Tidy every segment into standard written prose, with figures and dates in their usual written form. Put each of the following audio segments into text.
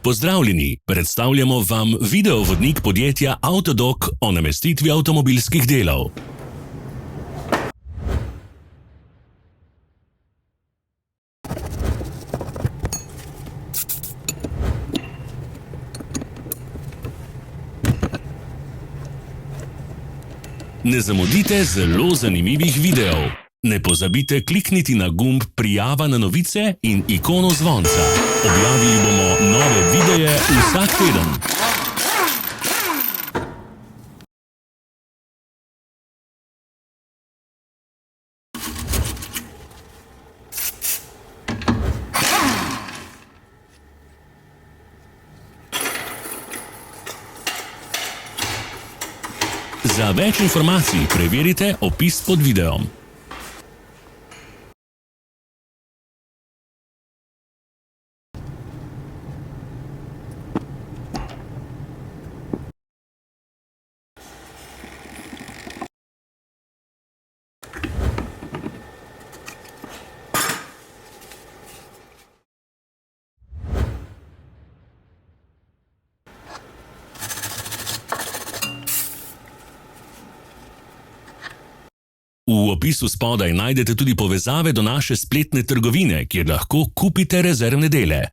Pozdravljeni, predstavljamo vam videovodnik podjetja Avtodok o namestitvi avtomobilskih delov. Ne zamudite zelo zanimivih videov. Ne pozabite klikniti na gumb Prijava na novice in ikono zvonca. Objavili bomo nove videe vsak teden. Za več informacij preverite opis pod videom. V opisu spodaj najdete tudi povezave do naše spletne trgovine, kjer lahko kupite rezervne dele.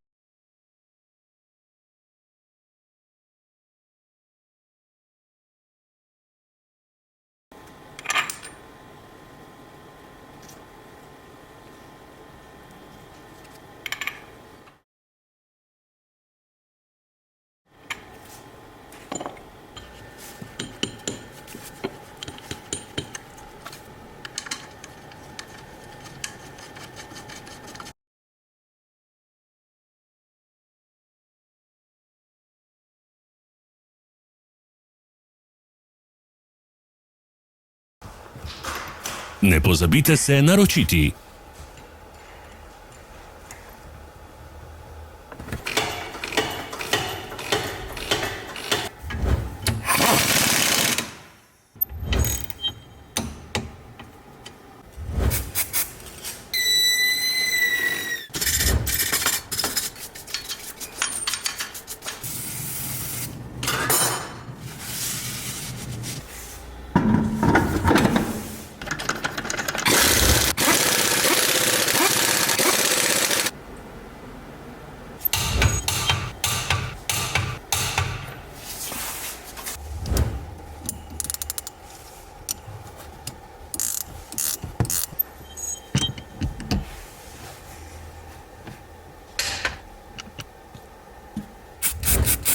Ne pozabite se naročiti.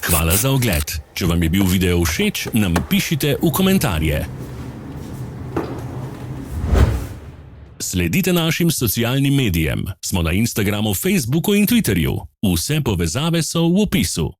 Hvala za ogled. Če vam je bil video všeč, nam pišite v komentarje. Sledite našim socialnim medijem. Smo na Instagramu, Facebooku in Twitterju. Vse povezave so v opisu.